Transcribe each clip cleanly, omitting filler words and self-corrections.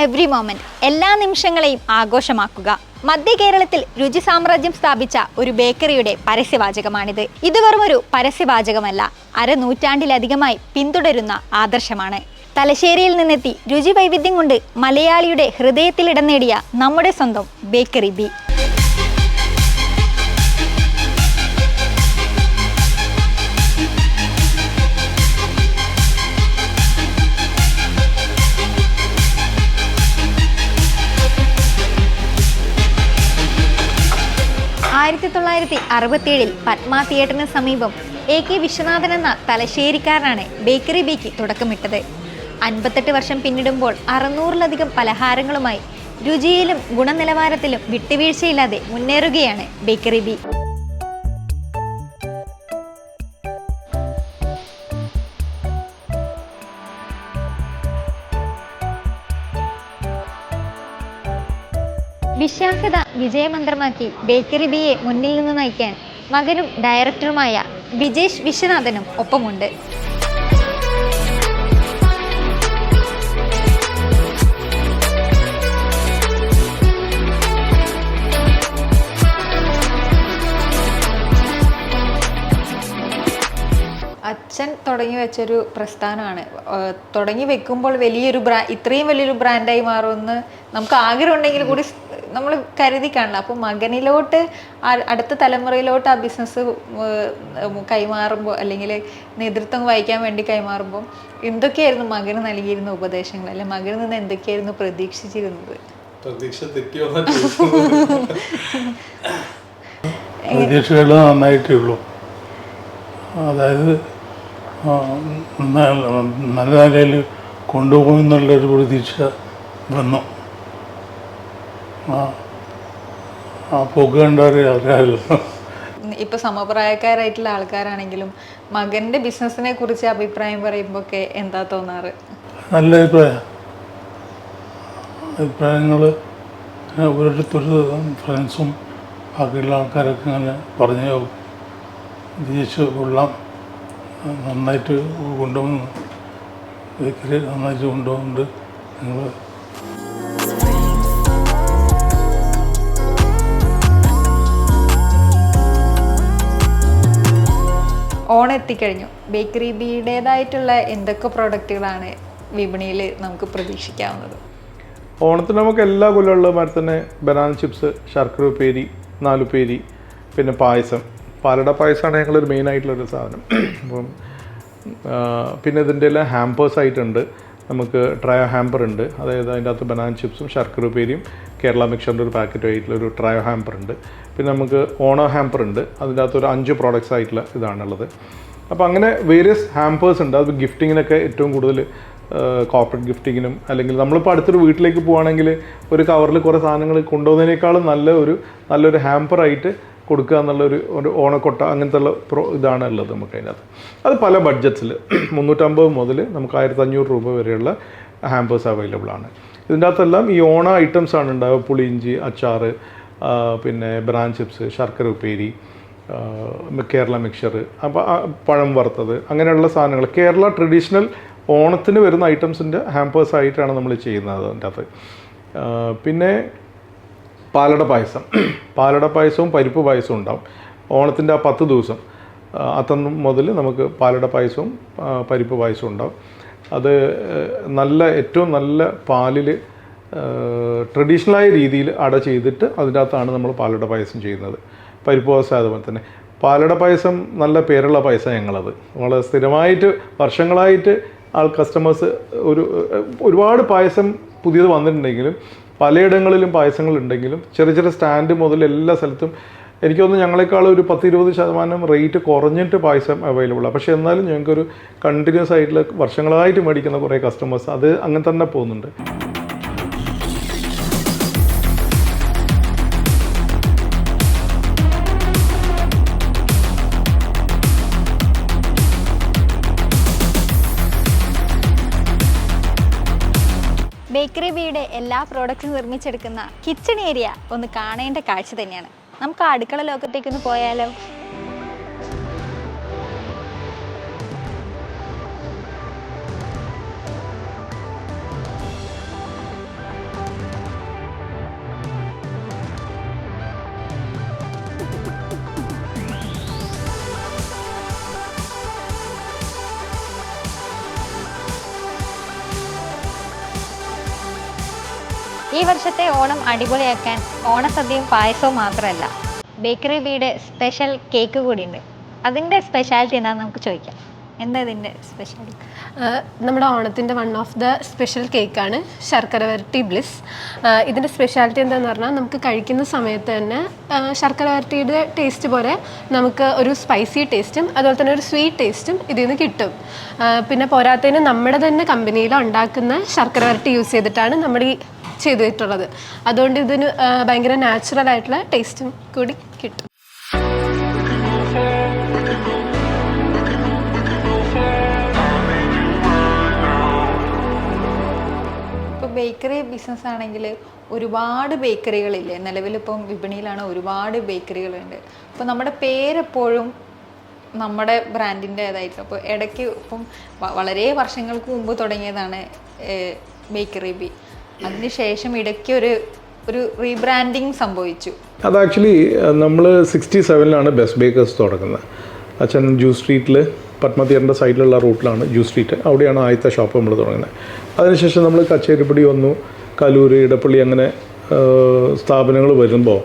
Every moment, എല്ലാ നിമിഷങ്ങളെയും ആഘോഷമാക്കുക. മധ്യ കേരളത്തിൽ രുചി സാമ്രാജ്യം സ്ഥാപിച്ച ഒരു ബേക്കറിയുടെ പരസ്യവാചകമാണിത്. ഇത് വെറും ഒരു പരസ്യവാചകമല്ല, അരനൂറ്റാണ്ടിലധികമായി പിന്തുടരുന്ന ആദർശമാണ്. തലശ്ശേരിയിൽ നിന്നെത്തി രുചി വൈവിധ്യം കൊണ്ട് മലയാളിയുടെ ഹൃദയത്തിൽ ഇടം നേടിയ നമ്മുടെ സ്വന്തം ബേക്കറി ബി. ആയിരത്തി 1967 പത്മ തിയേറ്ററിന് സമീപം AK വിശ്വനാഥൻ എന്ന തലശ്ശേരിക്കാരനാണ് ബേക്കറി ബിക്ക് തുടക്കമിട്ടത്. 58 വർഷം പിന്നിടുമ്പോൾ 600-ലധികം പലഹാരങ്ങളുമായി രുചിയിലും ഗുണനിലവാരത്തിലും വിട്ടുവീഴ്ചയില്ലാതെ മുന്നേറുകയാണ് ബേക്കറി ബി. വിശ്വാസ്യത വിജയമന്ത്രമാക്കി ബേക്കറി ബിയെ മുന്നിൽ നിന്ന് നയിക്കാൻ മകനും ഡയറക്ടറുമായ വിജേഷ് വിശ്വനാഥനും ഒപ്പമുണ്ട്. അച്ഛൻ തുടങ്ങി വെച്ചൊരു പ്രസ്ഥാനമാണ്. തുടങ്ങി വെക്കുമ്പോൾ വലിയൊരു ഇത്രയും വലിയൊരു ബ്രാൻഡായി മാറുമെന്ന് നമുക്ക് ആഗ്രഹം ഉണ്ടെങ്കിൽ കൂടി നമ്മൾ കരുതി കാണില്ല. അപ്പോൾ മകനിലോട്ട് അടുത്ത തലമുറയിലോട്ട് ആ ബിസിനസ് കൈമാറുമ്പോൾ അല്ലെങ്കിൽ നേതൃത്വം വഹിക്കാൻ വേണ്ടി കൈമാറുമ്പോൾ എന്തൊക്കെയായിരുന്നു മകന് നൽകിയിരുന്ന ഉപദേശങ്ങൾ, അല്ലെ മകനിൽ നിന്ന് എന്തൊക്കെയായിരുന്നു പ്രതീക്ഷിച്ചിരുന്നത്? പ്രതീക്ഷകൾ നന്നായിട്ടേ ഉള്ളൂ. അതായത് നല്ല നിലയിൽ കൊണ്ടുപോകുന്നുള്ളൊരു പ്രതീക്ഷ വന്നു. ആ പോക്ക് കണ്ടവരെ അറിയാമല്ലോ. ഇപ്പൊ സമപ്രായക്കാരായിട്ടുള്ള ആൾക്കാരാണെങ്കിലും മകന്റെ ബിസിനസിനെ കുറിച്ച് അഭിപ്രായം പറയുമ്പോ ഒക്കെ എന്താ തോന്നാറ്? നല്ല അഭിപ്രായങ്ങൾ ഓരോരുത്തരും ഫ്രണ്ട്സും ബാക്കിയുള്ള ആൾക്കാരൊക്കെ ഇങ്ങനെ പറഞ്ഞു വിജയിച്ച് കൊള്ളാം, നന്നായിട്ട് കൊണ്ടുപോകുന്നു, ബേക്കറി നന്നായിട്ട് കൊണ്ടുപോകുന്നുണ്ട് നിങ്ങൾ. ഓണം എത്തിക്കഴിഞ്ഞു. ബേക്കറി ബിയുടേതായിട്ടുള്ള എന്തൊക്കെ പ്രൊഡക്റ്റുകളാണ് വിപണിയിൽ നമുക്ക് പ്രതീക്ഷിക്കാവുന്നത്? ഓണത്തിന് നമുക്ക് എല്ലാ കൊല്ലമുള്ള മാതിരി തന്നെ ബനാന ചിപ്സ്, ശർക്കര ഉപ്പേരി, നാലുപ്പേരി, പിന്നെ പായസം. പാലട പായസമാണ് ഞങ്ങളൊരു മെയിനായിട്ടുള്ളൊരു സാധനം. അപ്പം പിന്നെ ഇതിൻ്റെ എല്ലാം ഹാമ്പേഴ്സ് ആയിട്ടുണ്ട്. നമുക്ക് ട്രയോ ഹാമ്പർ ഉണ്ട്, അതായത് അതിൻ്റെ അകത്ത് ബനാന ചിപ്സും ശർക്കര ഉപ്പേരിയും കേരള മിക്സറിൻ്റെ ഒരു പാക്കറ്റ് ആയിട്ടുള്ളൊരു ട്രയോ ഹാമ്പർ ഉണ്ട്. പിന്നെ നമുക്ക് ഓണോ ഹാമ്പർ ഉണ്ട്, അതിൻ്റെ അകത്ത് ഒരു 5 പ്രോഡക്റ്റ്സ് ആയിട്ടുള്ള ഇതാണുള്ളത്. അപ്പോൾ അങ്ങനെ വേരിയസ് ഹാമ്പേഴ്സ് ഉണ്ട്. അത് ഗിഫ്റ്റിങ്ങിനൊക്കെ ഏറ്റവും കൂടുതൽ കോർപ്പറേറ്റ് ഗിഫ്റ്റിങ്ങിനും, അല്ലെങ്കിൽ നമ്മളിപ്പോൾ അടുത്തൊരു വീട്ടിലേക്ക് പോവുകയാണെങ്കിൽ ഒരു കവറിൽ കുറേ സാധനങ്ങൾ കൊണ്ടുപോകുന്നതിനേക്കാളും നല്ലൊരു ഹാമ്പറായിട്ട് കൊടുക്കുക എന്നുള്ളൊരു ഓണക്കൊട്ട അങ്ങനത്തെ ഉള്ള ഇതാണ് ഉള്ളത് നമുക്ക് അതിനകത്ത്. അത് പല ബഡ്ജറ്റ്സിൽ 350 മുതൽ നമുക്ക് 1500 രൂപ വരെയുള്ള ഹാമ്പേഴ്സ് അവൈലബിൾ ആണ്. ഇതിൻ്റെ അകത്തെല്ലാം ഈ ഓണ ഐറ്റംസ് ആണ് ഉണ്ടാവുക. പുളിയിഞ്ചി, അച്ചാർ, പിന്നെ ബ്രാൻ ചിപ്സ്, ശർക്കര ഉപ്പേരി, കേരള മിക്സർ, അപ്പോൾ പഴം വറുത്തത്, അങ്ങനെയുള്ള സാധനങ്ങൾ കേരള ട്രഡീഷണൽ ഓണത്തിന് വരുന്ന ഐറ്റംസിൻ്റെ ഹാമ്പേഴ്സ് ആയിട്ടാണ് നമ്മൾ ചെയ്യുന്നത് അതിൻ്റെ അകത്ത്. പിന്നെ പാലട പായസവും പരിപ്പ് പായസവും ഉണ്ടാവും. ഓണത്തിൻ്റെ ആ 10 ദിവസം അത്തന്ന് മുതൽ നമുക്ക് പാലട പായസവും പരിപ്പ് പായസവും ഉണ്ടാവും. അത് ഏറ്റവും നല്ല പാലിൽ ട്രഡീഷണലായ രീതിയിൽ അട ചെയ്തിട്ട് അതിൻ്റെ അകത്താണ് നമ്മൾ പാലട പായസം ചെയ്യുന്നത്. പരിപ്പ് പായസം അതുപോലെ തന്നെ. പാലട പായസം നല്ല പേരുള്ള പായസം ഞങ്ങളത് നമ്മൾ സ്ഥിരമായിട്ട് വർഷങ്ങളായിട്ട് കസ്റ്റമേഴ്സ് ഒരുപാട് പായസം പുതിയത് വന്നിട്ടുണ്ടെങ്കിലും പലയിടങ്ങളിലും പായസങ്ങളുണ്ടെങ്കിലും ചെറിയ സ്റ്റാൻഡ് മുതൽ എല്ലാ സ്ഥലത്തും എനിക്ക് തോന്നുന്നു ഞങ്ങളെക്കാളും ഒരു 10-20% റേറ്റ് കുറഞ്ഞിട്ട് പായസം അവൈലബിളാണ്. പക്ഷേ എന്നാലും ഞങ്ങൾക്കൊരു കണ്ടിന്യൂസ് ആയിട്ടുള്ള വർഷങ്ങളായിട്ട് മേടിക്കുന്ന കുറേ കസ്റ്റമേഴ്സ് അത് അങ്ങനെ തന്നെ പോകുന്നുണ്ട്. ബേക്കറി ബിയുടെ എല്ലാ പ്രോഡക്റ്റും നിർമ്മിച്ചെടുക്കുന്ന കിച്ചൺ ഏരിയ ഒന്ന് കാണേണ്ട കാഴ്ച തന്നെയാണ്. നമുക്ക് അടുക്കള ലോകത്തേക്കൊന്ന് പോയാലോ? ഈ വർഷത്തെ ഓണം അടിപൊളിയാക്കാൻ ഓണസദ്യയും പായസവും മാത്രമല്ല, ബേക്കറി ബീയുടെ സ്പെഷ്യൽ കേക്ക് കൂടിയുണ്ട്. അതിൻ്റെ സ്പെഷ്യാലിറ്റി എന്താണെന്ന് നമുക്ക് ചോദിക്കാം. എന്താ ഇതിൻ്റെ സ്പെഷ്യാലിറ്റി? നമ്മുടെ ഓണത്തിൻ്റെ വൺ ഓഫ് ദ സ്പെഷ്യൽ കേക്കാണ് ശർക്കര വരട്ടി ബ്ലിസ്. ഇതിൻ്റെ സ്പെഷ്യാലിറ്റി എന്താണെന്ന് പറഞ്ഞാൽ നമുക്ക് കഴിക്കുന്ന സമയത്ത് തന്നെ ശർക്കര വരട്ടിയുടെ ടേസ്റ്റ് പോലെ നമുക്ക് ഒരു സ്പൈസി ടേസ്റ്റും അതുപോലെ തന്നെ ഒരു സ്വീറ്റ് ടേസ്റ്റും ഇതിൽ നിന്ന് കിട്ടും. പിന്നെ പോരാത്തതിന് നമ്മുടെ തന്നെ കമ്പനിയിൽ ഉണ്ടാക്കുന്ന ശർക്കര വരട്ടി യൂസ് ചെയ്തിട്ടാണ് നമ്മൾ ഈ ചെയ്തിട്ടുള്ളത്. അതുകൊണ്ട് ഇതിന് ഭയങ്കര നാച്ചുറൽ ആയിട്ടുള്ള ടേസ്റ്റും കൂടി കിട്ടും. ബേക്കറി ബിസിനസ് ആണെങ്കിൽ ഒരുപാട് ബേക്കറികളില്ലേ നിലവിലിപ്പം വിപണിയിലാണ്, ഒരുപാട് ബേക്കറികളുണ്ട്. അപ്പോൾ നമ്മുടെ പേരെപ്പോഴും നമ്മുടെ ബ്രാൻഡിൻ്റേതായിട്ട്. അപ്പോൾ ഇടയ്ക്ക് ഇപ്പം വളരെ വർഷങ്ങൾക്ക് മുമ്പ് തുടങ്ങിയതാണ് ബേക്കറി ബി. അതിനുശേഷം ഇടയ്ക്ക് ഒരു റീബ്രാൻഡിങ് സംഭവിച്ചു. അത് ആക്ച്വലി നമ്മൾ 67 ബെസ്റ്റ് ബേക്കേഴ്സ് തുടങ്ങുന്നത്. അച്ഛൻ ജ്യൂസ് സ്ട്രീറ്റിൽ പത്മ തിയേറ്ററിൻ്റെ സൈഡിലുള്ള റൂട്ടിലാണ് ജ്യൂസ് സ്ട്രീറ്റ്, അവിടെയാണ് ആദ്യത്തെ ഷോപ്പ് നമ്മൾ തുടങ്ങുന്നത്. അതിനുശേഷം നമ്മൾ കച്ചേരിപ്പടി വന്നു, കലൂര്, ഇടപ്പള്ളി, അങ്ങനെ സ്ഥാപനങ്ങൾ വരുമ്പോൾ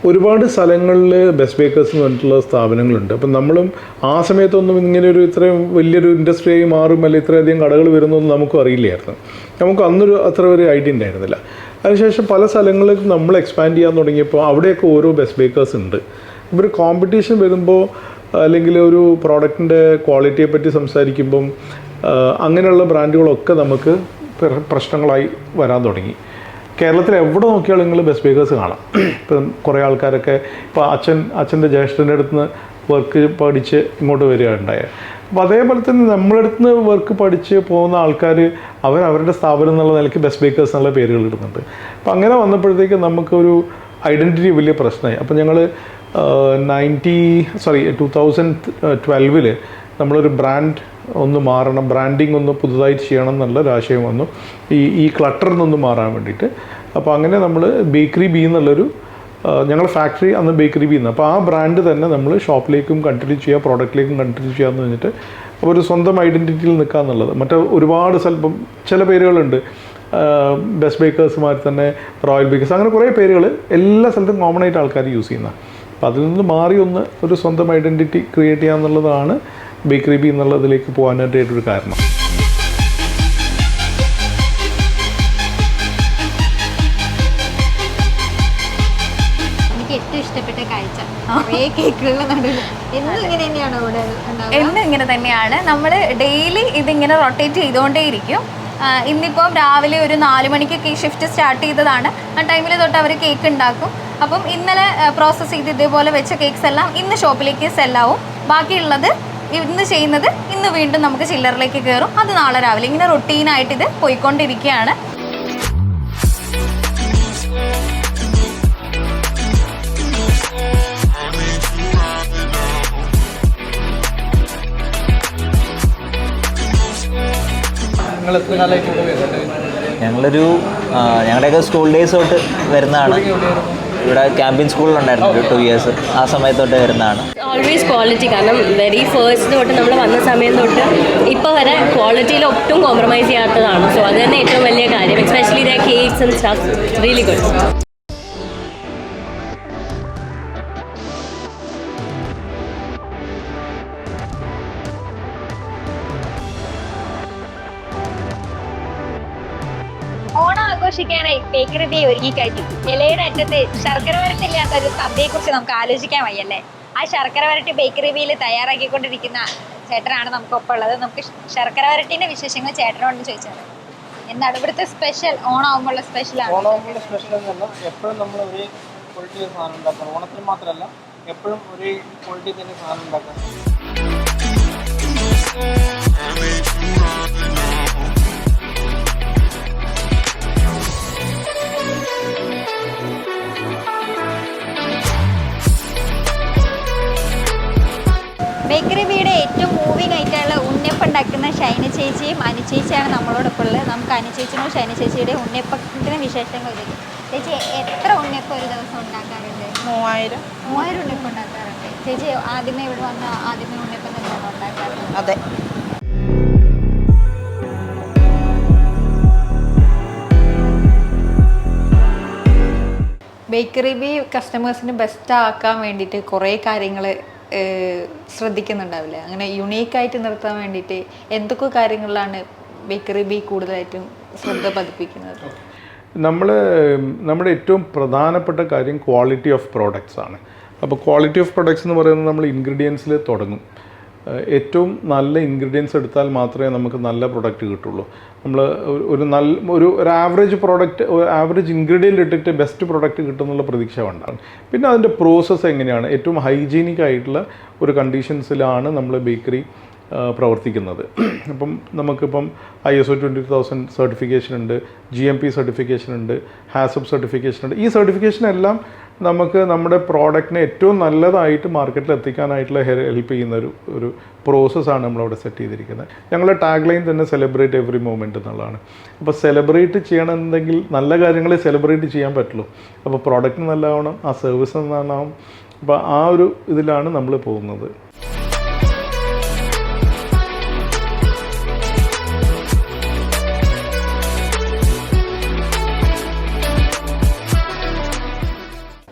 ഒരുപാട് സ്ഥലങ്ങളിൽ ബെസ്റ്റ് ബേക്കേഴ്സ് എന്ന് പറഞ്ഞിട്ടുള്ള സ്ഥാപനങ്ങളുണ്ട്. അപ്പം നമ്മളും ആ സമയത്തൊന്നും ഇങ്ങനെ ഇത്രയും വലിയൊരു ഇൻഡസ്ട്രിയായി മാറും, അല്ലെങ്കിൽ ഇത്രയധികം കടകൾ വരുന്നൊന്നും നമുക്കും അറിയില്ലായിരുന്നു. നമുക്ക് അന്നൊരു അത്ര ഒരു ഐഡിയ ഉണ്ടായിരുന്നില്ല. അതിനുശേഷം പല സ്ഥലങ്ങളിലും നമ്മൾ എക്സ്പാൻഡ് ചെയ്യാൻ തുടങ്ങിയപ്പോൾ അവിടെയൊക്കെ ഓരോ ബെസ്റ്റ് ബേക്കേഴ്സ് ഉണ്ട്. ഇപ്പോൾ ഒരു കോമ്പറ്റീഷൻ വരുമ്പോൾ അല്ലെങ്കിൽ ഒരു പ്രോഡക്റ്റിൻ്റെ ക്വാളിറ്റിയെ പറ്റി സംസാരിക്കുമ്പം അങ്ങനെയുള്ള ബ്രാൻഡുകളൊക്കെ നമുക്ക് പ്രശ്നങ്ങളായി വരാൻ തുടങ്ങി. കേരളത്തിൽ എവിടെ നോക്കിയാലും നിങ്ങൾ ബെസ്റ്റ് ബേക്കേഴ്സ് കാണാം. ഇപ്പം കുറേ ആൾക്കാരൊക്കെ ഇപ്പോൾ അച്ഛൻ്റെ ജ്യേഷ്ഠൻ്റെ അടുത്ത് നിന്ന് വർക്ക് പഠിച്ച് ഇങ്ങോട്ട് വരികയുണ്ടായത്. അപ്പോൾ അതേപോലെ തന്നെ നമ്മളടുത്ത് നിന്ന് വർക്ക് പഠിച്ച് പോകുന്ന ആൾക്കാർ അവരുടെ സ്ഥാപനം എന്നുള്ള നിലയ്ക്ക് ബെസ്റ്റ് ബേക്കേഴ്സ് എന്നുള്ള പേരുകൾ ഇടുന്നുണ്ട്. അപ്പം അങ്ങനെ വന്നപ്പോഴത്തേക്ക് നമുക്കൊരു ഐഡൻറ്റിറ്റി വലിയ പ്രശ്നമായി. അപ്പം ഞങ്ങൾ 2012 നമ്മളൊരു ബ്രാൻഡ് ഒന്ന് മാറണം, ബ്രാൻഡിങ് ഒന്ന് പുതുതായിട്ട് ചെയ്യണം എന്നുള്ള ഒരു ആശയം വന്നു, ഈ ക്ലട്ടറിൽ നിന്നൊന്ന് മാറാൻ വേണ്ടിയിട്ട്. അപ്പോൾ അങ്ങനെ നമ്മൾ ബേക്കറി ബി എന്നുള്ളൊരു ഞങ്ങളുടെ ഫാക്ടറി അന്ന് ബേക്കറി ബി എന്ന്, അപ്പോൾ ആ ബ്രാൻഡ് തന്നെ നമ്മൾ ഷോപ്പിലേക്കും കണ്ടിന്യൂ ചെയ്യുക, പ്രോഡക്റ്റിലേക്കും കണ്ടിന്യൂ ചെയ്യാമെന്ന് പറഞ്ഞിട്ട് അപ്പോൾ ഒരു സ്വന്തം ഐഡൻറ്റിറ്റിയിൽ നിൽക്കുക എന്നുള്ളത്. മറ്റേ ഒരുപാട് സ്ഥലം ചില പേരുകളുണ്ട്, ബെസ്റ്റ് ബേക്കേഴ്സുമാർ തന്നെ റോയൽ ബേക്കേഴ്സ്, അങ്ങനെ കുറേ പേരുകൾ എല്ലാ സ്ഥലത്തും കോമൺ ആയിട്ട് ആൾക്കാർ യൂസ് ചെയ്യുന്ന. അപ്പോൾ അതിൽ നിന്ന് മാറി ഒരു സ്വന്തം ഐഡൻറ്റിറ്റി ക്രിയേറ്റ് ചെയ്യുക എന്നുള്ളതാണ് ബേക്കറി ബി എന്നുള്ളതിലേക്ക് പോകാനായിട്ടൊരു കാരണം. എനിക്ക് ഏറ്റവും ഇഷ്ടപ്പെട്ട കാഴ്ച കേക്കുകളുടെ നടുവിൽ എന്നും ഇങ്ങനെ തന്നെയാണ്. നമ്മൾ ഡെയിലി ഇതിങ്ങനെ റൊട്ടേറ്റ് ചെയ്തുകൊണ്ടേയിരിക്കും. ഇന്നിപ്പം രാവിലെ ഒരു 4 മണിക്കൊക്കെ ഈ ഷിഫ്റ്റ് സ്റ്റാർട്ട് ചെയ്തതാണ്. ആ ടൈമിൽ തൊട്ട് അവർ കേക്ക് ഉണ്ടാക്കും. അപ്പം ഇന്നലെ പ്രോസസ്സ് ചെയ്ത് ഇതേപോലെ വെച്ച കേക്ക്സ് എല്ലാം ഇന്ന് ഷോപ്പിലേക്ക് സെല്ലാവും. ബാക്കിയുള്ളത് ഇന്ന് ചെയ്യുന്നത് ഇന്ന് വീണ്ടും നമുക്ക് ചില്ലറിലേക്ക് കയറും, അത് നാളെ രാവിലെ. ഇങ്ങനെ റൊട്ടീനായിട്ട് ഇത് പോയിക്കൊണ്ടിരിക്കുകയാണ്. ഞങ്ങളുടെയൊക്കെ സ്കൂൾ ഡേയ്സ് തൊട്ട് വരുന്നതാണ്. ഇവിടെ ക്യാമ്പിൻ സ്കൂളിലുണ്ടായിരുന്നു ഒരു 2 years, ആ സമയത്ത് തൊട്ട് വരുന്നതാണ്. ഓൾവേസ് ക്വാളിറ്റി, കാരണം വെരി ഫസ്റ്റ് തൊട്ട് നമ്മൾ വന്ന സമയം തൊട്ട് ഇപ്പോൾ വരെ ക്വാളിറ്റിയിൽ ഒട്ടും കോംപ്രമൈസ് ചെയ്യാത്തതാണ്. സോ അത് തന്നെ ഏറ്റവും വലിയ കാര്യം. Especially the cakes and stuff really good. ആഘോഷിക്കാനായി ബേക്കറി ബി ഒരുക്കി കഴിഞ്ഞു. ഇലയുടെ അറ്റത്ത് ശർക്കര വരട്ടില്ലാത്ത ഒരു സദ്യയെ കുറിച്ച് നമുക്ക് ആലോചിക്കാൻ വയ്യല്ലേ. ആ ശർക്കര വരട്ടി ബേക്കറി ബിയിൽ തയ്യാറാക്കിക്കൊണ്ടിരിക്കുന്ന ചേട്ടനാണ് നമുക്കൊപ്പം ഉള്ളത്. നമുക്ക് ശർക്കര വരട്ടിന്റെ വിശേഷങ്ങൾ ചേട്ടനോട് ചോദിച്ചത്. എന്താണ് ഇവിടുത്തെ സ്പെഷ്യൽ? ഓണാകുമ്പോഴുള്ള സ്പെഷ്യലാണ്. ഓണാകുമ്പോഴുള്ള സ്പെഷ്യൽ എന്നല്ല, എപ്പോഴും നമ്മൾ ഒരേ ക്വാളിറ്റി സാധനം ഉണ്ടാക്കണം. ഓണത്തിന് മാത്രമല്ല, എപ്പോഴും ഒരേ ക്വാളിറ്റി തന്നെ സാധനം ഉണ്ടാക്കണം. ബേക്കറി ബിയുടെ ഏറ്റവും മൂവിങ് ആയിട്ടുള്ള ഉണ്ണിയപ്പം ഉണ്ടാക്കുന്ന ഷൈന ചേച്ചിയും അനു ചേച്ചിയാണ് നമ്മളോടൊപ്പം ഉള്ളത്. നമുക്ക് അനു ചേച്ചിനോ ഷൈന ചേച്ചിയുടെ ഉണ്ണിയപ്പത്തിന് വിശേഷങ്ങൾ ചോദിക്കും. ചേച്ചി എത്ര ഉണ്ണിയപ്പം ഒരു ദിവസം ഉണ്ടാക്കാറുണ്ട്? 3000 ഉണ്ണിയപ്പം ഉണ്ടാക്കാറുണ്ട്. ചേച്ചി ആദ്യമേ ഇവിടെ വന്ന ആദ്യമേ ഉണ്ണിയപ്പം തന്നെയാണോ ഉണ്ടാക്കാറുണ്ട്? അതെ. ബേക്കറി ബി കസ്റ്റമേഴ്സിന് ബെസ്റ്റ് ആക്കാൻ വേണ്ടിയിട്ട് കുറേ കാര്യങ്ങൾ ശ്രദ്ധിക്കുന്നുണ്ടാവില്ലേ? അങ്ങനെ യുണീക്കായിട്ട് നിർത്താൻ വേണ്ടിയിട്ട് എന്തൊക്കെ കാര്യങ്ങളിലാണ് ബേക്കറി ബി കൂടുതലായിട്ടും ശ്രദ്ധ പതിപ്പിക്കുന്നത്? നമ്മുടെ ഏറ്റവും പ്രധാനപ്പെട്ട കാര്യം ക്വാളിറ്റി ഓഫ് പ്രോഡക്റ്റ്സ് ആണ്. അപ്പോൾ ക്വാളിറ്റി ഓഫ് പ്രോഡക്റ്റ്സ് എന്ന് പറയുന്നത് നമ്മൾ ഇൻഗ്രീഡിയൻസിൽ തുടങ്ങും. ഏറ്റവും നല്ല ഇൻഗ്രീഡിയൻസ് എടുത്താൽ മാത്രമേ നമുക്ക് നല്ല പ്രൊഡക്റ്റ് കിട്ടുള്ളൂ. നമ്മൾ ഒരു ആവറേജ് പ്രോഡക്റ്റ്, ആവറേജ് ഇൻഗ്രീഡിയൻ്റ് ഇട്ടിട്ട് ബെസ്റ്റ് പ്രൊഡക്റ്റ് കിട്ടുന്നുള്ള പ്രതീക്ഷ വേണ്ടാണ്. പിന്നെ അതിൻ്റെ പ്രോസസ്സ് എങ്ങനെയാണ്, ഏറ്റവും ഹൈജീനിക് ആയിട്ടുള്ള ഒരു കണ്ടീഷൻസിലാണ് നമ്മൾ ബേക്കറി പ്രവർത്തിക്കുന്നത്. അപ്പം നമുക്കിപ്പം ISO 20000 സർട്ടിഫിക്കേഷൻ ഉണ്ട്, GMP സർട്ടിഫിക്കേഷൻ ഉണ്ട്, HACCP സർട്ടിഫിക്കേഷൻ ഉണ്ട്. ഈ സർട്ടിഫിക്കേഷൻ എല്ലാം നമുക്ക് നമ്മുടെ പ്രോഡക്റ്റിനെ ഏറ്റവും നല്ലതായിട്ട് മാർക്കറ്റിൽ എത്തിക്കാനായിട്ടുള്ള ഹെൽപ്പ് ചെയ്യുന്ന ഒരു പ്രോസസ്സാണ് നമ്മളവിടെ സെറ്റ് ചെയ്തിരിക്കുന്നത്. ഞങ്ങളുടെ ടാഗ് ലൈൻ തന്നെ സെലിബ്രേറ്റ് എവറി മൊമെൻറ്റ് എന്നുള്ളതാണ്. അപ്പോൾ സെലിബ്രേറ്റ് ചെയ്യണമെന്നുണ്ടെങ്കിൽ നല്ല കാര്യങ്ങളെ സെലിബ്രേറ്റ് ചെയ്യാൻ പറ്റുള്ളൂ. അപ്പോൾ പ്രോഡക്റ്റ് നല്ലതാവണം, ആ സർവീസ് നന്നാവണം. അപ്പോൾ ആ ഒരു ഇതിലാണ് നമ്മൾ പോകുന്നത്.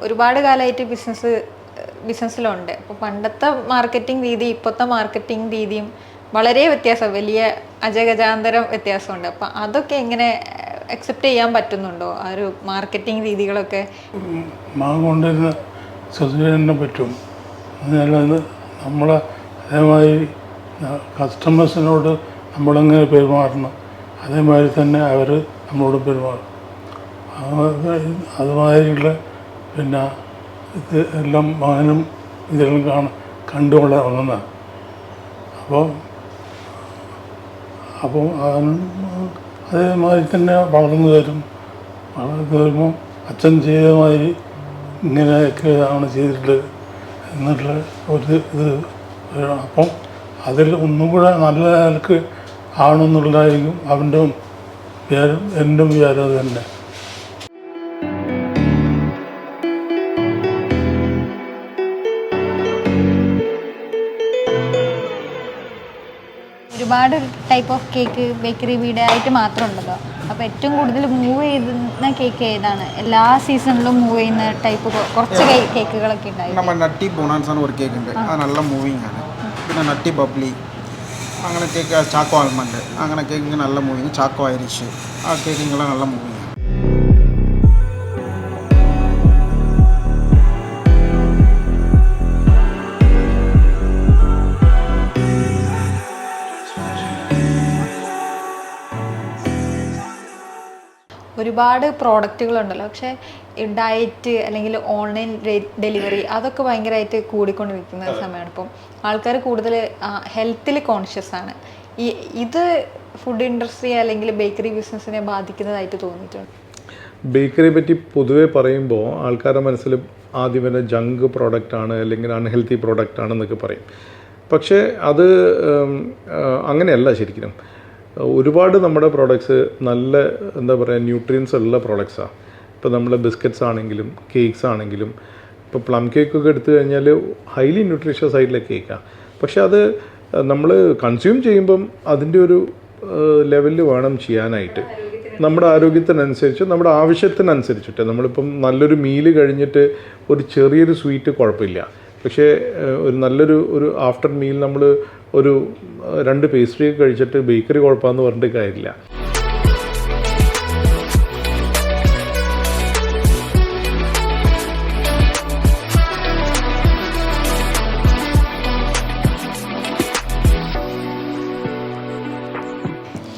ഒരുപാട് കാലമായിട്ട് ബിസിനസ്സിലുണ്ട്. അപ്പോൾ പണ്ടത്തെ മാർക്കറ്റിംഗ് രീതി ഇപ്പോഴത്തെ മാർക്കറ്റിംഗ് രീതിയും വളരെ വ്യത്യാസം, വലിയ അജഗജാന്തരം വ്യത്യാസമുണ്ട്. അപ്പം അതൊക്കെ എങ്ങനെ അക്സെപ്റ്റ് ചെയ്യാൻ പറ്റുന്നുണ്ടോ, ആ ഒരു മാർക്കറ്റിംഗ് രീതികളൊക്കെ? കൊണ്ടുവരുന്ന ശ്രദ്ധിക്കാൻ പറ്റും. അതിനത് നമ്മളെ അതേമാതിരി കസ്റ്റമേഴ്സിനോട് നമ്മളെങ്ങനെ പെരുമാറണം, അതേമാതിരി തന്നെ അവർ നമ്മളോട് പെരുമാറും. അതുമാതിരിയുള്ള പിന്നെ ഇത് എല്ലാം മകനും ഇതെല്ലാം കണ്ടുകൊണ്ട് ഇറങ്ങുന്നതാണ്. അപ്പോൾ അതേമാതിരി തന്നെ വളർന്നു വരുമ്പോൾ അച്ഛൻ ചെയ്ത മാതിരി ഇങ്ങനെയൊക്കെയാണ് ചെയ്തിട്ടുള്ളത് എന്നുള്ള ഒരു ഇത്. അപ്പം അതിൽ ഒന്നും കൂടെ നല്ല നിലക്ക് ആണെന്നുള്ളതായിരിക്കും അവൻ്റെ വിചാരം, എൻ്റെ വിചാരം അത് തന്നെ. ഒരുപാട് ടൈപ്പ് ഓഫ് കേക്ക് ബേക്കറി വീട് ആയിട്ട് മാത്രം ഉണ്ടല്ലോ. അപ്പോൾ ഏറ്റവും കൂടുതൽ മൂവ് ചെയ്യുന്ന കേക്ക് ഏതാണ്? എല്ലാ സീസണിലും മൂവ് ചെയ്യുന്ന ടൈപ്പ് കുറച്ച് കേക്കുകളൊക്കെ ഉണ്ടായി. നമ്മൾ നട്ടി ബൊണാൻസ് ഒരു കേക്ക് ഉണ്ട്, അത് നല്ല മൂവിങ് ആണ്. പിന്നെ നട്ടി ബബ്ലി അങ്ങനെ കേക്ക്, ചാക്കോ ആൽമണ്ട് അങ്ങനെ കേക്ക് നല്ല മൂവിങ്, ചാക്കോ ഐറിഷ് ആ കേക്കിങ്ങെല്ലാം നല്ല മൂവിങ്. ഒരുപാട് പ്രോഡക്റ്റുകളുണ്ടല്ലോ, പക്ഷേ ഡയറ്റ് അല്ലെങ്കിൽ ഓൺലൈൻ ഡെലിവറി അതൊക്കെ ഭയങ്കരമായിട്ട് കൂടിക്കൊണ്ടിരിക്കുന്ന സമയമാണ്. ഇപ്പം ആൾക്കാർ കൂടുതൽ ഹെൽത്തിൽ കോൺഷ്യസ് ആണ്. ഇത് ഫുഡ് ഇൻഡസ്ട്രി അല്ലെങ്കിൽ ബേക്കറി ബിസിനസ്സിനെ ബാധിക്കുന്നതായിട്ട് തോന്നിയിട്ടുണ്ട്. ബേക്കറിയെ പറ്റി പൊതുവേ പറയുമ്പോൾ ആൾക്കാരുടെ മനസ്സിൽ ആദ്യം തന്നെ ജങ്ക് പ്രോഡക്റ്റാണ് അല്ലെങ്കിൽ അൺഹെൽത്തി പ്രോഡക്റ്റാണെന്നൊക്കെ പറയും. പക്ഷേ അത് അങ്ങനെയല്ല ശരിക്കും. ഒരുപാട് നമ്മുടെ പ്രോഡക്ട്സ് നല്ല എന്താ പറയുക ന്യൂട്രിയൻസ് ഉള്ള പ്രോഡക്ട്സാണ്. ഇപ്പോൾ നമ്മൾ ബിസ്ക്കറ്റ്സ് ആണെങ്കിലും കേക്ക്സ് ആണെങ്കിലും, ഇപ്പോൾ പ്ലം കേക്കൊക്കെ എടുത്തു കഴിഞ്ഞാൽ ഹൈലി ന്യൂട്രീഷ്യസ് ആയിട്ടുള്ള കേക്കാണ്. പക്ഷേ അത് നമ്മൾ കൺസ്യൂം ചെയ്യുമ്പം അതിൻ്റെ ഒരു ലെവലിൽ വേണം ചെയ്യാനായിട്ട്. നമ്മുടെ ആരോഗ്യത്തിനനുസരിച്ച്, നമ്മുടെ ആവശ്യത്തിനനുസരിച്ചിട്ട്. നമ്മളിപ്പം നല്ലൊരു മീല് കഴിഞ്ഞിട്ട് ഒരു ചെറിയൊരു സ്വീറ്റ് കുഴപ്പമില്ല. പക്ഷേ ഒരു ആഫ്റ്റർ മീൽ നമ്മൾ ഒരു 2 പേസ്ട്രി കഴിച്ചിട്ട് ബേക്കറി കുഴപ്പമെന്ന് പറഞ്ഞിട്ട് കാര്യമില്ല.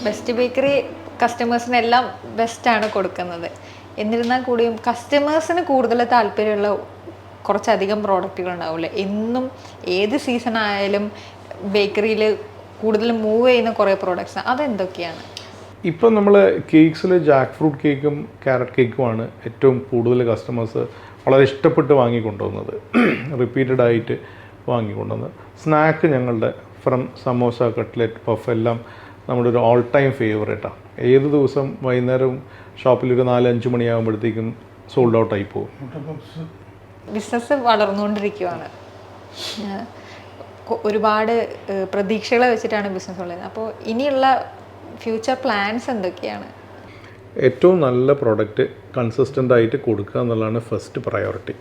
ബെസ്റ്റ് ബേക്കറി കസ്റ്റമേഴ്സിനെല്ലാം ബെസ്റ്റാണ് കൊടുക്കുന്നത്. എന്നിരുന്നാൽ കൂടിയും കസ്റ്റമേഴ്സിന് കൂടുതൽ താല്പര്യമുള്ള കുറച്ചധികം പ്രോഡക്റ്റുകൾ ഉണ്ടാവില്ലേ? എന്നും ഏത് സീസൺ ആയാലും ബേക്കറിയിൽ കൂടുതൽ മൂവ് ചെയ്യുന്ന കുറേ പ്രോഡക്റ്റ്സ്, അതെന്തൊക്കെയാണ്? ഇപ്പം നമ്മൾ കേക്ക്സിൽ ജാക്ക് ഫ്രൂട്ട് കേക്കും ക്യാരറ്റ് കേക്കുമാണ് ഏറ്റവും കൂടുതൽ കസ്റ്റമേഴ്സ് വളരെ ഇഷ്ടപ്പെട്ട് വാങ്ങിക്കൊണ്ടുവന്നത്, റിപ്പീറ്റഡ് ആയിട്ട് വാങ്ങിക്കൊണ്ടുവന്നത്. സ്നാക്ക് ഞങ്ങളുടെ ഫ്രം സമോസ, കട്ട്ലറ്റ്, പഫ് എല്ലാം നമ്മുടെ ഒരു ഓൾ ടൈം ഫേവറേറ്റാണ്. ഏത് ദിവസം വൈകുന്നേരം ഷോപ്പിലൊരു 4-5 മണിയാകുമ്പോഴത്തേക്കും സോൾഡ് ഔട്ടായി പോകും. ബിസിനസ് വളർന്നുകൊണ്ടിരിക്കുകയാണ്. ഒരുപാട് പ്രതീക്ഷകൾ വെച്ചിട്ടാണ് ബിസിനസ് ഉള്ളത്. അപ്പോൾ ഇനിയുള്ള ഫ്യൂച്ചർ പ്ലാൻസ് എന്തൊക്കെയാണ്? ഏറ്റവും നല്ല പ്രോഡക്റ്റ് കൺസിസ്റ്റൻ്റ് ആയിട്ട് കൊടുക്കുക എന്നുള്ളതാണ് ഫസ്റ്റ് പ്രയോറിറ്റി.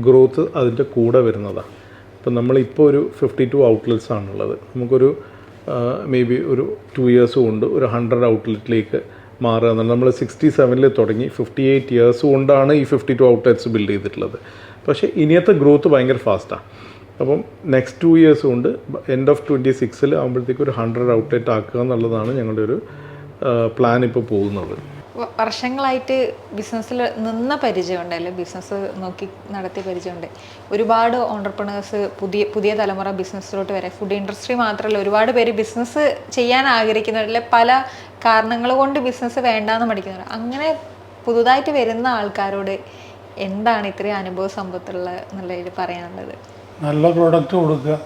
ഗ്രോത്ത് അതിൻ്റെ കൂടെ വരുന്നതാണ്. ഇപ്പം നമ്മളിപ്പോൾ ഒരു 52 ഔട്ട്ലെറ്റ്സ് ആണുള്ളത്. നമുക്കൊരു മേ ബി ഒരു 2 years കൊണ്ട് ഒരു 100 ഔട്ട്ലെറ്റിലേക്ക് മാറുക എന്നുള്ളത്. നമ്മൾ 67 തുടങ്ങി 58 years കൊണ്ടാണ് ഈ 52 ഔട്ട്ലെറ്റ്സ് ബിൽഡ് ചെയ്തിട്ടുള്ളത്. പക്ഷേ ഇനിയത്തെ ഗ്രോത്ത് ഭയങ്കര ഫാസ്റ്റാണ്. അപ്പം നെക്സ്റ്റ് 2 years കൊണ്ട് എൻഡ് ഓഫ് 26 ആകുമ്പോഴത്തേക്ക് ഒരു 100 ഔട്ട്ലെറ്റ് ആക്കുക എന്നുള്ളതാണ് ഞങ്ങളുടെ ഒരു പ്ലാൻ ഇപ്പോൾ പോകുന്നത്. വർഷങ്ങളായിട്ട് ബിസിനസ്സിൽ നിന്ന പരിചയമുണ്ടല്ലേ, ബിസിനസ് നോക്കി നടത്തിയ പരിചയമുണ്ട്. ഒരുപാട് ഓണ്ടർപ്രണേഴ്സ് പുതിയ തലമുറ ബിസിനസ്സിലോട്ട് വരെ, ഫുഡ് ഇൻഡസ്ട്രി മാത്രമല്ല ഒരുപാട് പേര് ബിസിനസ് ചെയ്യാൻ ആഗ്രഹിക്കുന്നവരല്ലേ, പല കാരണങ്ങൾ കൊണ്ട് ബിസിനസ് വേണ്ടാന്ന് മടിക്കുന്നവർ. അങ്ങനെ പുതുതായിട്ട് വരുന്ന ആൾക്കാരോട് എന്താണ് ഇത്രയും അനുഭവ സമ്പത്തുള്ള എന്നുള്ളതിൽ പറയാനുള്ളത്? നല്ല പ്രോഡക്റ്റ് കൊടുക്കുക,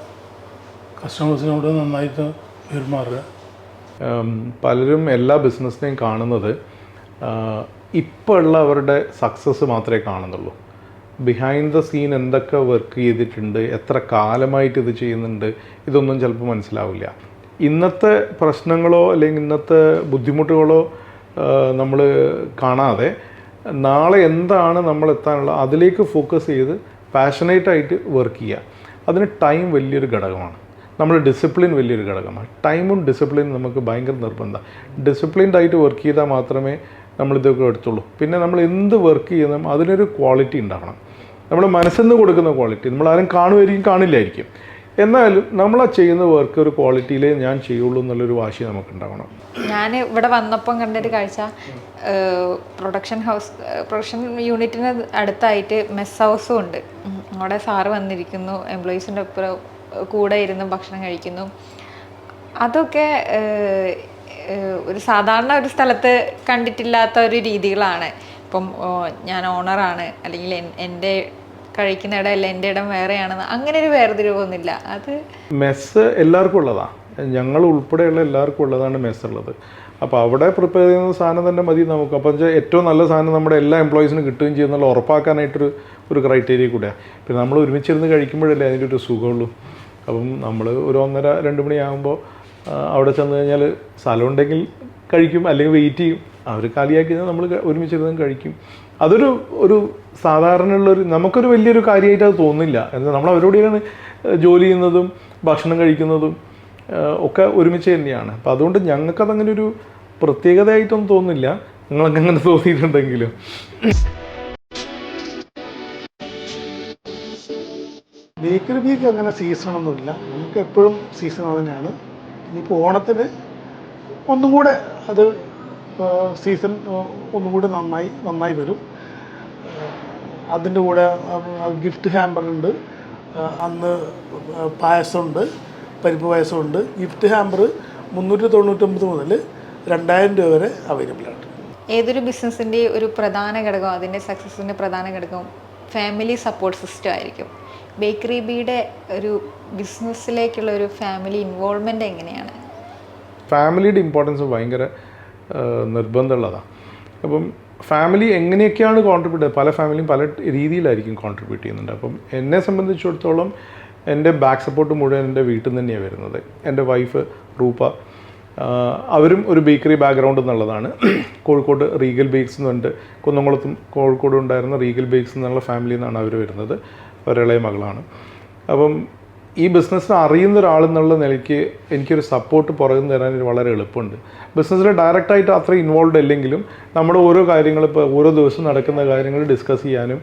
കസ്റ്റമേഴ്സിനോട് നന്നായിട്ട് പെരുമാറുക. പലരും എല്ലാ ബിസിനസ്സിനെയും കാണുന്നത് ഇപ്പോൾ ഉള്ള അവരുടെ സക്സസ് മാത്രമേ കാണുന്നുള്ളൂ. ബിഹൈൻഡ് ദ സീൻ എന്തൊക്കെ വർക്ക് ചെയ്തിട്ടുണ്ട്, എത്ര കാലമായിട്ട് ഇത് ചെയ്യുന്നുണ്ട്, ഇതൊന്നും ചിലപ്പോൾ മനസ്സിലാവില്ല. ഇന്നത്തെ പ്രശ്നങ്ങളോ അല്ലെങ്കിൽ ഇന്നത്തെ ബുദ്ധിമുട്ടുകളോ നമ്മൾ കാണാതെ നാളെ എന്താണ് നമ്മൾ എത്താനുള്ള അതിലേക്ക് ഫോക്കസ് ചെയ്ത് പാഷനേറ്റായിട്ട് വർക്ക് ചെയ്യുക. അതിന് ടൈം വലിയൊരു ഘടകമാണ്. നമ്മൾ ഡിസിപ്ലിൻ വലിയൊരു ഘടകമാണ്. ടൈമും ഡിസിപ്ലിനും നമുക്ക് ഭയങ്കര നിർബന്ധമാണ്. ഡിസിപ്ലിൻഡ് ആയിട്ട് വർക്ക് ചെയ്താൽ മാത്രമേ നമ്മളിതൊക്കെ എടുത്തുള്ളൂ. പിന്നെ നമ്മൾ എന്ത് വർക്ക് ചെയ്യുന്നതും അതിനൊരു ക്വാളിറ്റി ഉണ്ടാകണം. നമ്മൾ മനസ്സിൽ നിന്ന് കൊടുക്കുന്ന ക്വാളിറ്റി നമ്മളാരും കാണുമായിരിക്കും, കാണില്ലായിരിക്കും. എന്നാലും നമ്മൾ ആ ചെയ്യുന്ന വർക്ക് ഒരു ക്വാളിറ്റിയിലേ ഞാൻ ചെയ്യുള്ളൂ എന്നുള്ളൊരു വാശി നമുക്കുണ്ടാവണം. ഞാൻ ഇവിടെ വന്നപ്പം കണ്ടൊരു കാഴ്ച, പ്രൊഡക്ഷൻ യൂണിറ്റിന് അടുത്തായിട്ട് മെസ് ഹൗസും ഉണ്ട്. അവിടെ സാറ് വന്നിരിക്കുന്നു, എംപ്ലോയീസിൻ്റെ ഒപ്പം കൂടെ ഇരുന്ന് ഭക്ഷണം കഴിക്കുന്നു. അതൊക്കെ ഒരു സാധാരണ ഒരു സ്ഥലത്ത് കണ്ടിട്ടില്ലാത്ത ഒരു രീതികളാണ്. ഇപ്പം ഞാൻ ഓണറാണ്, അല്ലെങ്കിൽ എൻ്റെ കഴിക്കുന്ന ഇടമല്ല, എൻ്റെ ഇടം വേറെയാണെന്ന് അങ്ങനെ ഒരു വേർതിരിവൊന്നുമില്ല. അത് മെസ്സ് എല്ലാവർക്കും ഉള്ളതാണ്. ഞങ്ങൾ ഉൾപ്പെടെയുള്ള എല്ലാവർക്കും ഉള്ളതാണ് മെസ്സ് ഉള്ളത്. അപ്പോൾ അവിടെ പ്രിപ്പയർ ചെയ്യുന്ന സാധനം തന്നെ മതി നമുക്ക്. അപ്പം ഏറ്റവും നല്ല സാധനം നമ്മുടെ എല്ലാ എംപ്ലോയീസിനും കിട്ടുകയും ചെയ്യുന്നുള്ള ഉറപ്പാക്കാനായിട്ടൊരു ക്രൈറ്റീരിയ കൂടെയാണ്. പിന്നെ നമ്മൾ ഒരുമിച്ചിരുന്ന് കഴിക്കുമ്പോഴല്ലേ അതിൻ്റെ ഒരു സുഖമുള്ളൂ. അപ്പം നമ്മൾ ഒരു 1:30-2 മണിയാകുമ്പോൾ അവിടെ ചെന്ന് കഴിഞ്ഞാൽ സ്ഥലം ഉണ്ടെങ്കിൽ കഴിക്കും, അല്ലെങ്കിൽ വെയിറ്റ് ചെയ്യും. അവർ കാലിയാക്കി കഴിഞ്ഞാൽ നമ്മൾ ഒരുമിച്ചിരുന്ന് കഴിക്കും. അതൊരു സാധാരണയുള്ളൊരു നമുക്കൊരു വലിയൊരു കാര്യമായിട്ട് അത് തോന്നില്ല. എന്നാൽ നമ്മൾ അവരോടെയാണ് ജോലി ചെയ്യുന്നതും ഭക്ഷണം കഴിക്കുന്നതും ഒക്കെ ഒരുമിച്ച് തന്നെയാണ്. അപ്പം അതുകൊണ്ട് ഞങ്ങൾക്കതങ്ങനെ ഒരു പ്രത്യേകതയായിട്ടൊന്നും തോന്നില്ല. നിങ്ങൾക്ക് അങ്ങനെ തോന്നിയിട്ടുണ്ടെങ്കിലും. ബേക്കറി ബീക്ക് അങ്ങനെ സീസണൊന്നുമില്ല, നമുക്ക് എപ്പോഴും സീസൺ തന്നെയാണ്. ഇനിയിപ്പോൾ ഓണത്തിന് ഒന്നും കൂടെ അത് സീസൺ ഒന്നും കൂടെ നന്നായി വരും. അതിൻ്റെ കൂടെ ഗിഫ്റ്റ് ഹാമ്പറുണ്ട്, അന്ന് പായസമുണ്ട്, പരിപ്പ് പായസമുണ്ട്. ഗിഫ്റ്റ് ഹാമ്പർ 399 മുതൽ 2000 രൂപ വരെ അവൈലബിൾ ആണ്. ഏതൊരു ബിസിനസ്സിൻ്റെ ഒരു പ്രധാന ഘടകം, അതിൻ്റെ സക്സസിൻ്റെ പ്രധാന ഘടകം ഫാമിലി സപ്പോർട്ട് സിസ്റ്റം ആയിരിക്കും. ബേക്കറി ബീയുടെ ഒരു ബിസിനസ്സിലേക്കുള്ള ഒരു ഫാമിലി ഇൻവോൾവ്മെൻ്റ് എങ്ങനെയാണ്? ഫാമിലിയുടെ ഇമ്പോർട്ടൻസ് ഭയങ്കര നിർബന്ധമുള്ളതാണ്. അപ്പം ഫാമിലി എങ്ങനെയൊക്കെയാണ് കോൺട്രിബ്യൂട്ട് ചെയ്യുന്നത്, പല ഫാമിലിയും പല രീതിയിലായിരിക്കും കോൺട്രിബ്യൂട്ട് ചെയ്യുന്നുണ്ട്. അപ്പം എന്നെ സംബന്ധിച്ചിടത്തോളം എൻ്റെ ബാക്ക് സപ്പോർട്ട് മുഴുവൻ എൻ്റെ വീട്ടിൽ നിന്ന് തന്നെയാണ് വരുന്നത്. എൻ്റെ വൈഫ് റൂപ, അവരും ഒരു ബേക്കറി ബാക്ക്ഗ്രൗണ്ട് എന്നുള്ളതാണ്. കോഴിക്കോട് റീഗൽ ബേക്സ് എന്നുണ്ട്, കുന്നംകുളത്തും കോഴിക്കോടും ഉണ്ടായിരുന്ന റീഗൽ ബേക്സ് എന്നുള്ള ഫാമിലിയിൽ നിന്നാണ് അവർ വരുന്നത്. ഒരിളയ മകളാണ്. അപ്പം ഈ ബിസിനസ്സിനെ അറിയുന്ന ഒരാളെന്നുള്ള നിലയ്ക്ക് എനിക്കൊരു സപ്പോർട്ട് പുറകെ തരാൻ വളരെ എളുപ്പമുണ്ട്. ബിസിനസ്സിൽ ഡയറക്റ്റായിട്ട് അത്ര ഇൻവോൾവ് അല്ലെങ്കിലും നമ്മുടെ ഓരോ കാര്യങ്ങൾ, ഇപ്പോൾ ഓരോ ദിവസം നടക്കുന്ന കാര്യങ്ങൾ ഡിസ്കസ് ചെയ്യാനും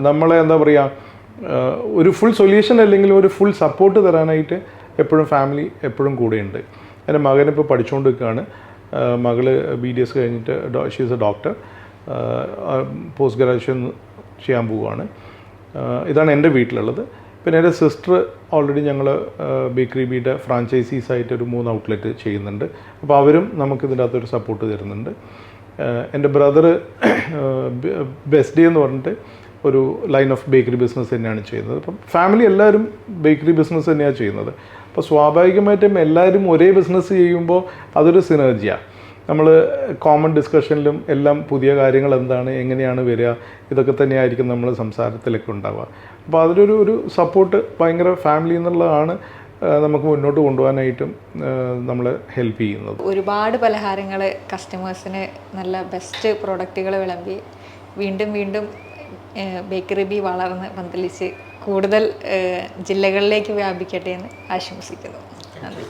നമ്മളെ എന്താ പറയുക ഒരു ഫുൾ സൊല്യൂഷൻ അല്ലെങ്കിൽ ഒരു ഫുൾ സപ്പോർട്ട് തരാനായിട്ട് എപ്പോഴും ഫാമിലി എപ്പോഴും കൂടെയുണ്ട്. എൻ്റെ മകനിപ്പോൾ പഠിച്ചുകൊണ്ടിരിക്കുകയാണ്. മകള് BDS കഴിഞ്ഞിട്ട് she is A doctor, post graduation ചെയ്യാൻ പോവുകയാണ്. ഇതാണ് എൻ്റെ വീട്ടിലുള്ളത്. പിന്നെ എൻ്റെ സിസ്റ്റർ ഓൾറെഡി ഞങ്ങൾ ബേക്കറി ബീയുടെ ഫ്രാഞ്ചൈസീസായിട്ട് ഒരു 3 ഔട്ട്ലെറ്റ് ചെയ്യുന്നുണ്ട്. അപ്പോൾ അവരും നമുക്ക് ഇതിൻ്റെ അകത്തൊരു സപ്പോർട്ട് തരുന്നുണ്ട്. എൻ്റെ ബ്രദർ ബെസ്റ്റ് ഡേ എന്ന് പറഞ്ഞിട്ട് ഒരു ലൈൻ ഓഫ് ബേക്കറി ബിസിനസ് തന്നെയാണ് ചെയ്യുന്നത്. അപ്പം ഫാമിലി എല്ലാവരും ബേക്കറി ബിസിനസ് തന്നെയാണ് ചെയ്യുന്നത്. അപ്പോൾ സ്വാഭാവികമായിട്ടും എല്ലാവരും ഒരേ ബിസിനസ് ചെയ്യുമ്പോൾ അതൊരു സിനർജിയാണ്. നമ്മൾ കോമൺ ഡിസ്കഷനിലും എല്ലാം പുതിയ കാര്യങ്ങൾ എന്താണ്, എങ്ങനെയാണ് വരിക, ഇതൊക്കെ തന്നെയായിരിക്കും നമ്മൾ സംസാരത്തിലൊക്കെ ഉണ്ടാവുക. അപ്പോൾ അതിലൊരു സപ്പോർട്ട് ഭയങ്കര ഫാമിലി എന്നുള്ളതാണ് നമുക്ക് മുന്നോട്ട് കൊണ്ടുപോകാനായിട്ടും നമ്മളെ ഹെൽപ്പ് ചെയ്യുന്നത്. ഒരുപാട് പലഹാരങ്ങൾ കസ്റ്റമേഴ്സിന് നല്ല ബെസ്റ്റ് പ്രോഡക്റ്റുകൾ വിളമ്പി വീണ്ടും വീണ്ടും ബേക്കറി ബി വളർന്ന് പന്തലിച്ച് കൂടുതൽ ജില്ലകളിലേക്ക് വ്യാപിക്കട്ടെ എന്ന് ആശംസിക്കുന്നു. അതെ.